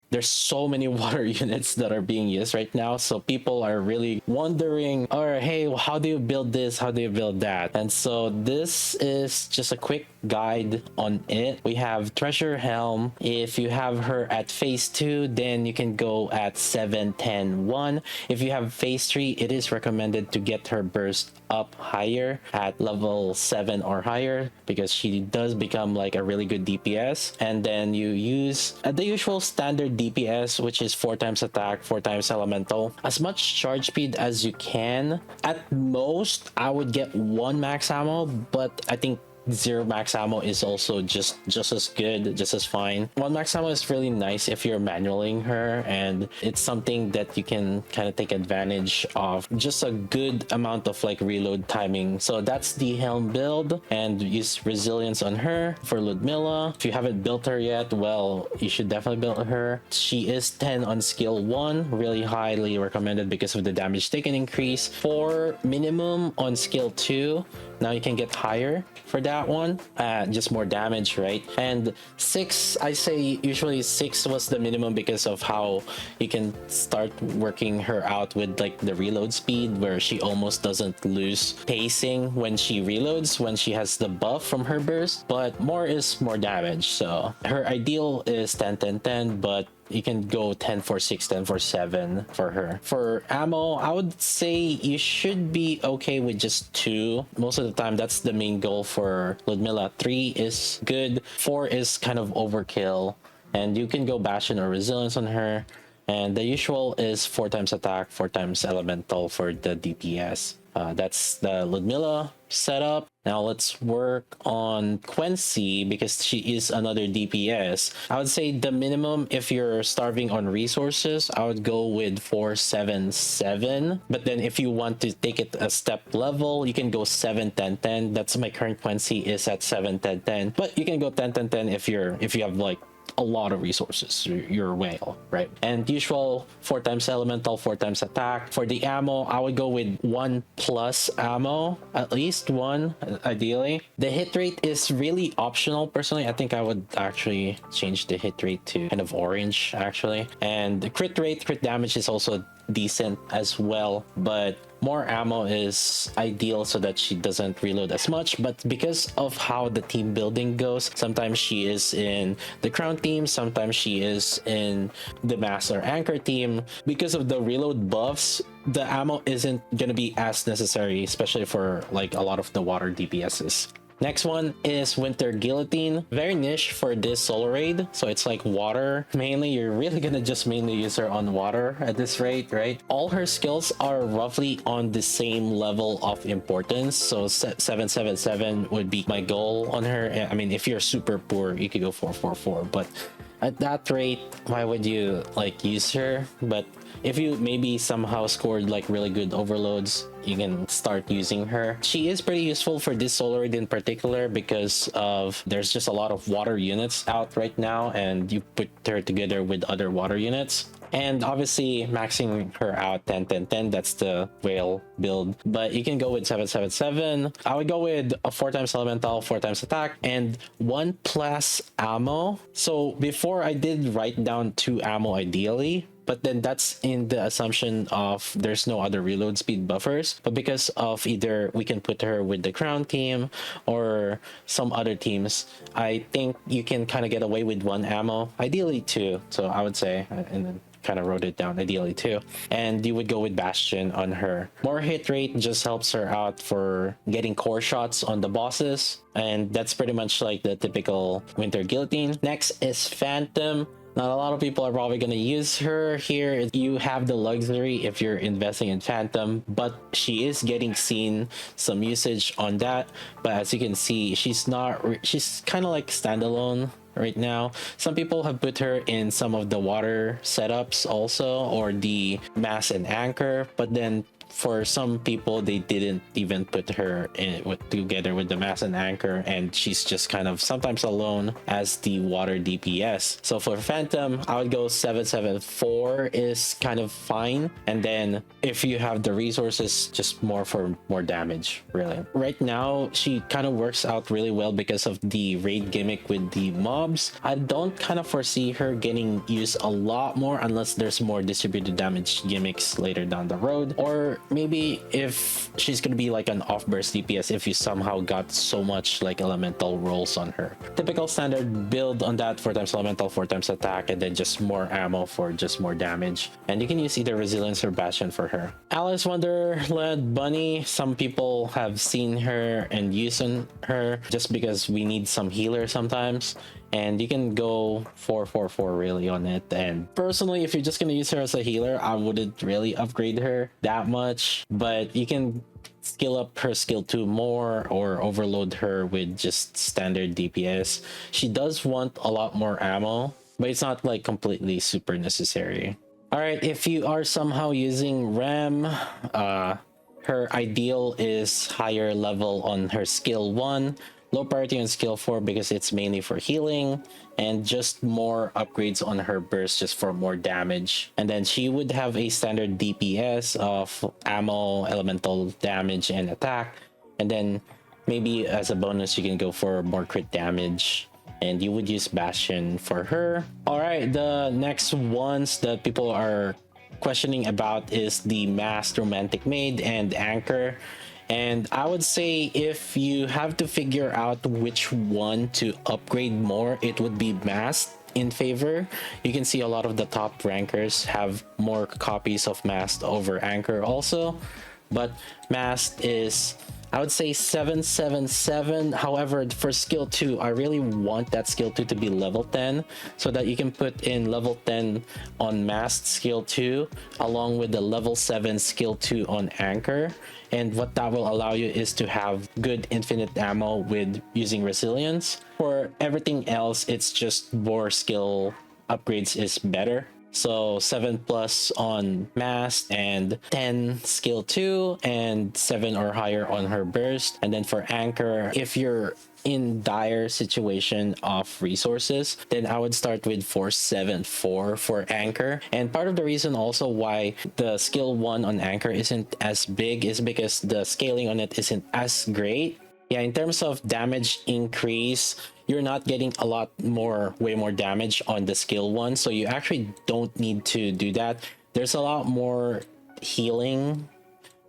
there's so many water units that are being used right now, so people are really wondering, or hey, how do you build this, how do you build that? And so this is just a quick guide on it. We have treasure Helm. If you have her at phase 2, then you can go at 7 10 1. If you have phase 3, it is recommended to get her burst up higher at level 7 or higher, because she does become like a really good DPS. And then you use the usual standard DPS, which is 4 times attack, 4 times elemental, as much charge speed as you can. At most I would get 1 max ammo, but I think 0 max ammo is also just as good, just as fine. 1 max ammo is really nice if you're manualing her, and it's something that you can kind of take advantage of, just a good amount of like reload timing. So that's the Helm build, and use resilience on her. For Ludmilla, if you haven't built her yet, well, you should definitely build her. She is 10 on skill 1, really highly recommended because of the damage taken increase. 4 minimum on skill 2. Now you can get higher for that one, just more damage, right? And 6, I say usually 6 was the minimum because of how you can start working her out with like the reload speed, where she almost doesn't lose pacing when she reloads, when she has the buff from her burst. But more is more damage, so her ideal is 10 10 10, but you can go 10 for 6, 10 for 7 for her. For ammo, I would say you should be okay with just 2 most of the time. That's the main goal for Ludmilla. 3 is good, 4 is kind of overkill, and you can go Bastion or Resilience on her. And the usual is 4 times attack, 4 times elemental for the DPS. That's the Ludmilla setup. Now let's work on Quency, because she is another DPS. I would say the minimum, if you're starving on resources, I would go with 477. But then if you want to take it a step level, you can go 7 10 10. That's my current Quency is at 7 10 10. But you can go 10 10 10 if you have like a lot of resources, your whale, right? And usual 4 times elemental, 4 times attack. For the ammo, I would go with 1 plus ammo, at least 1 ideally. The hit rate is really optional. Personally, I think I would actually change the hit rate to kind of orange actually. And the crit rate, crit damage is also decent as well, but more ammo is ideal so that she doesn't reload as much. But because of how the team building goes, sometimes she is in the crown team, sometimes she is in the Mast and Anchor team. Because of the reload buffs, the ammo isn't gonna be as necessary, especially for like a lot of the water DPSs. Next one is Winter Guillotine. Very niche for this solo raid. So it's like water. Mainly, you're really gonna just mainly use her on water at this rate, right? All her skills are roughly on the same level of importance. So 777 would be my goal on her. I mean, if you're super poor, you could go 444. But at that rate, why would you like use her? But if you maybe somehow scored like really good overloads, you can start using her. She is pretty useful for this solo raid in particular, because of there's just a lot of water units out right now, and you put her together with other water units. And obviously maxing her out 10 10 10, that's the whale build. But you can go with 777. I would go with a 4 times elemental, 4 times attack, and 1 plus ammo. So before I did write down 2 ammo ideally, but then that's in the assumption of there's no other reload speed buffers. But because of either we can put her with the crown team or some other teams, I think you can kind of get away with 1 ammo, ideally 2. So I would say, and then kind of wrote it down, ideally 2. And you would go with Bastion on her. More hit rate just helps her out for getting core shots on the bosses, and that's pretty much like the typical Winter Guillotine. Next is Phantom. Not a lot of people are probably going to use her here. You have the luxury if you're investing in Phantom, but she is getting seen some usage on that. But as you can see, she's kind of like standalone right now. Some people have put her in some of the water setups also, or the Mast and Anchor, but then for some people, they didn't even put her together with the Mast and Anchor, and she's just kind of sometimes alone as the water DPS. So for Phantom, I would go 774 is kind of fine, and then if you have the resources, just more for more damage. Really, right now she kind of works out really well because of the raid gimmick with the mobs. I don't kind of foresee her getting used a lot more unless there's more distributed damage gimmicks later down the road, or maybe if she's gonna be like an off burst DPS if you somehow got so much like elemental rolls on her. Typical standard build on that: 4 times elemental, 4 times attack, and then just more ammo for just more damage. And you can use either resilience or bastion for her. Alice Wonderland Bunny, some people have seen her and using her just because we need some healer sometimes, and you can go 444 really on it. And personally, if you're just gonna use her as a healer, I wouldn't really upgrade her that much, but you can skill up her skill 2 more or overload her with just standard DPS. She does want a lot more ammo, but it's not like completely super necessary. All right, if you are somehow using Rem, her ideal is higher level on her skill 1, low priority on skill 4 because it's mainly for healing, and just more upgrades on her burst just for more damage. And then she would have a standard DPS of ammo, elemental damage, and attack. And then maybe as a bonus, you can go for more crit damage, and you would use Bastion for her. All right, the next ones that people are questioning about is the Masked Romantic Maid and Anchor. And I would say if you have to figure out which one to upgrade more, it would be Masked in favor. You can see a lot of the top rankers have more copies of Masked over Anchor also, but Masked is, I would say, 777. However, for skill 2, I really want that skill 2 to be level 10 so that you can put in level 10 on Masked skill 2 along with the level 7 skill 2 on Anchor. And what that will allow you is to have good infinite ammo with using resilience. For everything else, it's just more skill upgrades is better. So 7 plus on Mast and 10 skill 2 and 7 or higher on her burst. And then for Anchor, if you're in dire situation of resources, then I would start with 474 for Anchor. And part of the reason also why the skill 1 on Anchor isn't as big is because the scaling on it isn't as great. Yeah, in terms of damage increase, you're not getting a lot more, way more damage on the skill 1, so you actually don't need to do that. There's a lot more healing.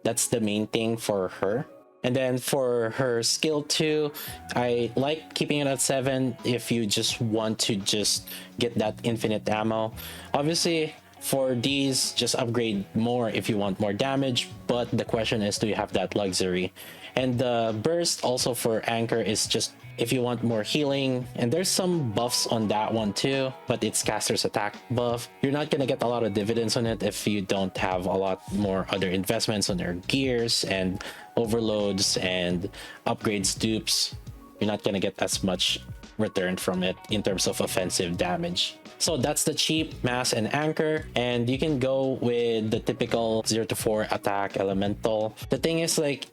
That's the main thing for her. And then for her skill 2, I like keeping it at 7 if you just want to just get that infinite ammo. Obviously, for these, just upgrade more if you want more damage, but the question is, do you have that luxury? And the burst also for Anchor is just if you want more healing, and there's some buffs on that one too, but it's caster's attack buff. You're not gonna get a lot of dividends on it if you don't have a lot more other investments on your gears and overloads and upgrades, dupes. You're not gonna get as much return from it in terms of offensive damage. So that's the cheap Mast and Anchor, and you can go with the typical 0 to 4 attack elemental. The thing is, like,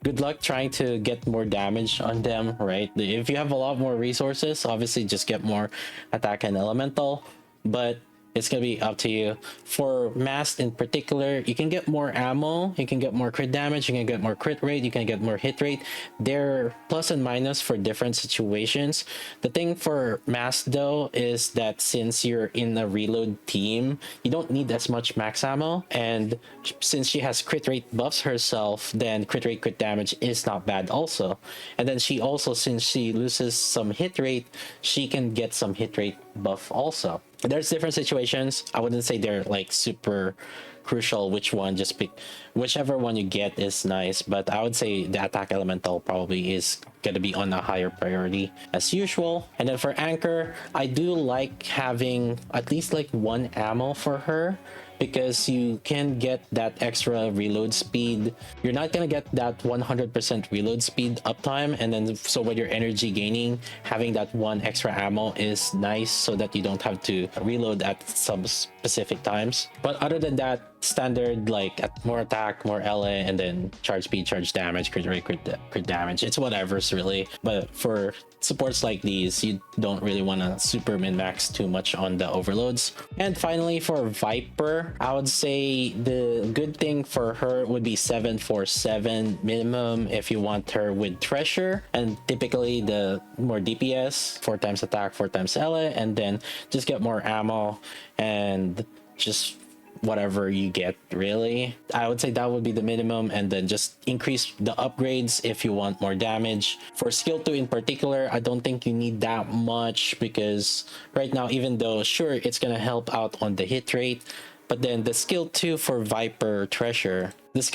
good luck trying to get more damage on them, right? If you have a lot more resources, obviously just get more attack and elemental, but it's gonna be up to you. For Mast in particular, you can get more ammo, you can get more crit damage, you can get more crit rate, you can get more hit rate. They're plus and minus for different situations. The thing for Mast though is that since you're in a reload team, you don't need as much max ammo, and since she has crit rate buffs herself, then crit rate, crit damage is not bad also. And then she also, since she loses some hit rate, she can get some hit rate buff also. There's different situations. I wouldn't say they're like super crucial which one, just pick whichever one you get is nice, but I would say the attack elemental probably is gonna be on a higher priority as usual. And then for Anchor, I do like having at least like one ammo for her, because you can get that extra reload speed. You're not gonna get that 100% reload speed uptime, and then so when you're energy gaining, having that one extra ammo is nice so that you don't have to reload at some specific times. But other than that, standard, like at more attack, more LA, and then charge speed, charge damage, crit rate, crit damage. It's whatever's really. But for supports like these, you don't really want to super min max too much on the overloads. And finally, for Viper, I would say the good thing for her would be 747 minimum if you want her with treasure, and typically the more DPS, 4 times attack, 4 times LA, and then just get more ammo and just whatever you get, really. I would say that would be the minimum, and then just increase the upgrades if you want more damage. For skill 2 in particular, I don't think you need that much, because right now, even though sure it's gonna help out on the hit rate, but then the skill 2 for Viper Treasure, is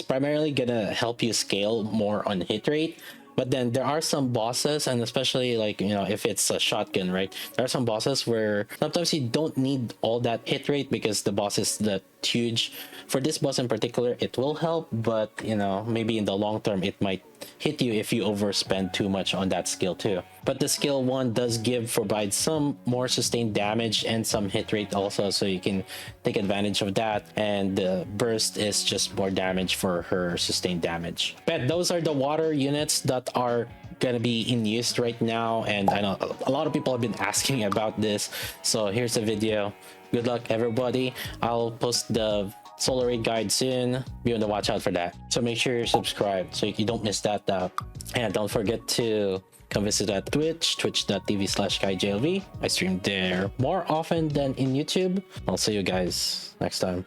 primarily gonna help you scale more on hit rate. But then there are some bosses, and especially like, you know, if it's a shotgun, right? There are some bosses where sometimes you don't need all that hit rate because the boss is that huge. For this boss in particular, it will help, but you know, maybe in the long term, it might hit you if you overspend too much on that skill too. But the skill 1 does provide some more sustained damage and some hit rate also, so you can take advantage of that. And the burst is just more damage for her sustained damage. But those are the water units that are gonna be in use right now, and I know a lot of people have been asking about this, so here's the video. Good luck, everybody. I'll post the solar raid guide soon. Be on the watch out for that, so make sure you're subscribed so you don't miss that out. And don't forget to come visit at twitch.tv/guijlv. I stream there more often than in YouTube. I'll see you guys next time.